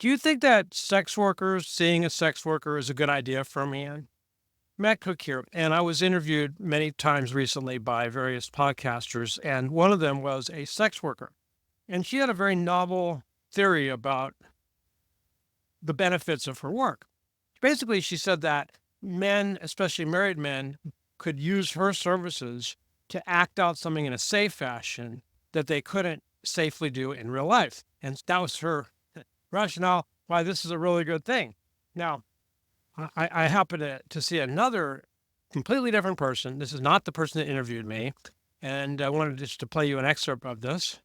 Do you think that seeing a sex worker is a good idea for a man? Matt Cook here, and I was interviewed many times recently by various podcasters, and one of them was a sex worker. And she had a very novel theory about the benefits of her work. Basically, she said that men, especially married men, could use her services to act out something in a safe fashion that they couldn't safely do in real life. And that was her rationale why this is a really good thing. Now, I happen to see another completely different person. This is not the person that interviewed me. And I wanted just to play you an excerpt of this.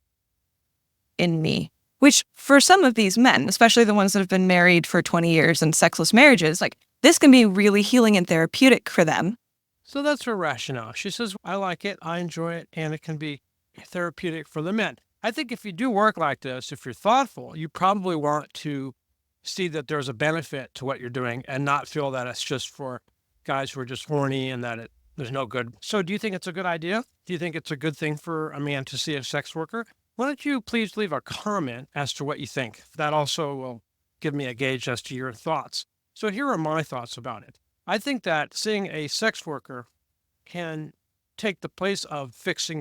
In me, which for some of these men, especially the ones that have been married for 20 years in sexless marriages, like this can be really healing and therapeutic for them. So that's her rationale. She says, I like it, I enjoy it, and it can be therapeutic for the men. I think if you do work like this, if you're thoughtful, you probably want to see that there's a benefit to what you're doing and not feel that it's just for guys who are just horny and that there's no good. So do you think it's a good idea? Do you think it's a good thing for a man to see a sex worker? Why don't you please leave a comment as to what you think? That also will give me a gauge as to your thoughts. So here are my thoughts about it. I think that seeing a sex worker can take the place of fixing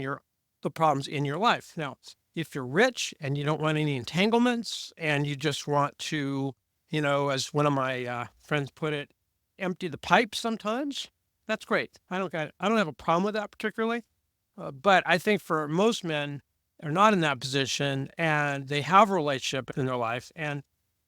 the problems in your life. Now, if you're rich and you don't want any entanglements and you just want to, as one of my friends put it, empty the pipe sometimes, that's great. I don't have a problem with that particularly. But I think for most men, are not in that position and they have a relationship in their life and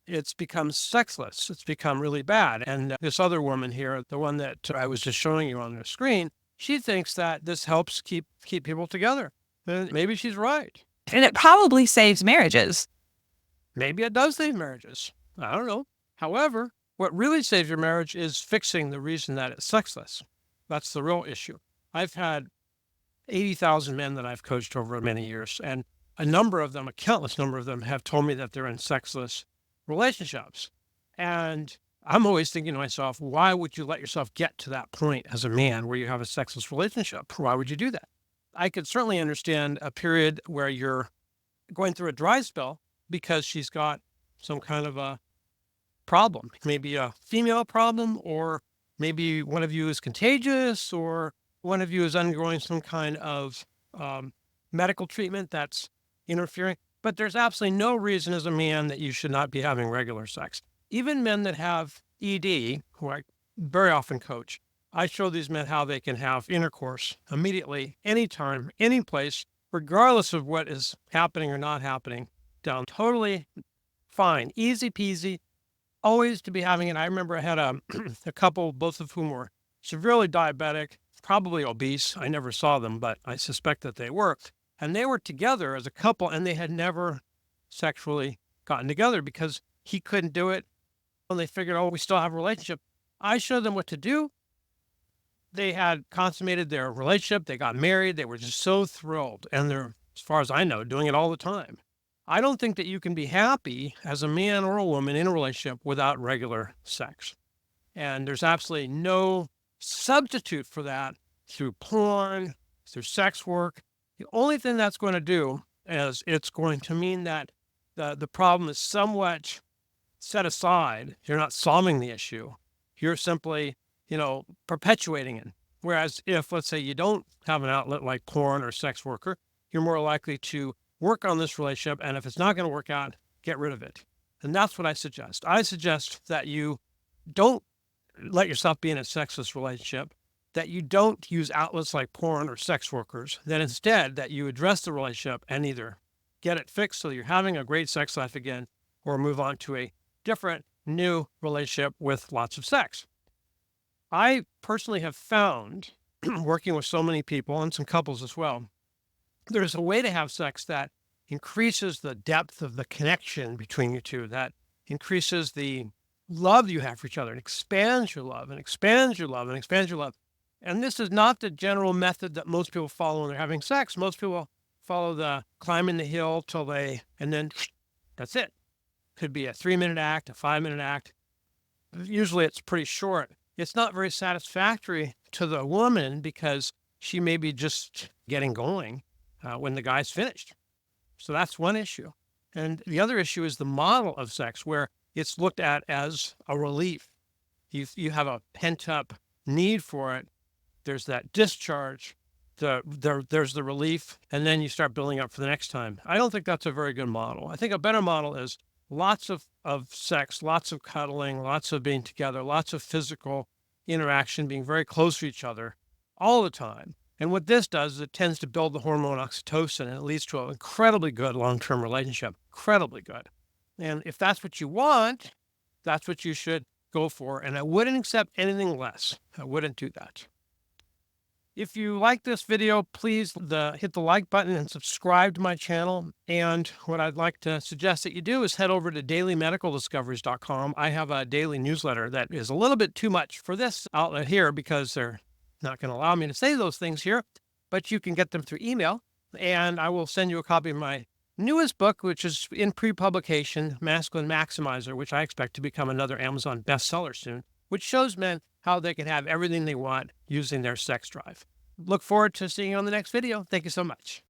it's become sexless. It's become really bad. And this other woman here, the one that I was just showing you on the screen, she thinks that this helps keep people together. And maybe she's right. And it probably saves marriages. Maybe it does save marriages. I don't know. However, what really saves your marriage is fixing the reason that it's sexless. That's the real issue. I've had 80,000 men that I've coached over many years, and a countless number of them have told me that they're in sexless relationships. And I'm always thinking to myself, why would you let yourself get to that point as a man where you have a sexless relationship? Why would you do that? I could certainly understand a period where you're going through a dry spell because she's got some kind of a problem, maybe a female problem, or maybe one of you is contagious, or one of you is undergoing some kind of medical treatment that's interfering. But there's absolutely no reason as a man that you should not be having regular sex. Even men that have ED, who I very often coach, I show these men how they can have intercourse immediately, anytime, any place, regardless of what is happening or not happening, down totally fine, easy peasy, always to be having it. I remember I had a couple, both of whom were severely diabetic, probably obese. I never saw them, but I suspect that they were. And they were together as a couple, and they had never sexually gotten together because he couldn't do it. And they figured, we still have a relationship. I showed them what to do. They had consummated their relationship. They got married. They were just so thrilled. And they're, as far as I know, doing it all the time. I don't think that you can be happy as a man or a woman in a relationship without regular sex. And there's absolutely no substitute for that through porn, through sex work. The only thing that's going to do is it's going to mean that the problem is somewhat set aside. You're not solving the issue. You're simply, perpetuating it. Whereas if, let's say, you don't have an outlet like porn or sex worker, you're more likely to work on this relationship. And if it's not going to work out, get rid of it. And that's what I suggest. I suggest that you don't let yourself be in a sexless relationship, that you don't use outlets like porn or sex workers, that instead that you address the relationship and either get it fixed so you're having a great sex life again, or move on to a different, new relationship with lots of sex. I personally have found, working with so many people and some couples as well, there's a way to have sex that increases the depth of the connection between you two, that increases the love you have for each other, and expands your love and expands your love and expands your love. And this is not the general method that most people follow when they're having sex. Most people follow the climbing the hill and then that's it. Could be a 3-minute act, a 5-minute act. Usually it's pretty short. It's not very satisfactory to the woman because she may be just getting going when the guy's finished. So that's one issue. And the other issue is the model of sex, where it's looked at as a relief. You have a pent up need for it. There's that discharge. There's the relief, and then you start building up for the next time. I don't think that's a very good model. I think a better model is lots of sex, lots of cuddling, lots of being together, lots of physical interaction, being very close to each other all the time. And what this does is it tends to build the hormone oxytocin, and it leads to an incredibly good long-term relationship, incredibly good. And if that's what you want, that's what you should go for. And I wouldn't accept anything less. I wouldn't do that. If you like this video, please hit the like button and subscribe to my channel. And what I'd like to suggest that you do is head over to dailymedicaldiscoveries.com. I have a daily newsletter that is a little bit too much for this outlet here because they're not going to allow me to say those things here, but you can get them through email. And I will send you a copy of my newest book, which is in pre-publication, Masculine Maximizer, which I expect to become another Amazon bestseller soon, which shows men how they can have everything they want using their sex drive. Look forward to seeing you on the next video. Thank you so much.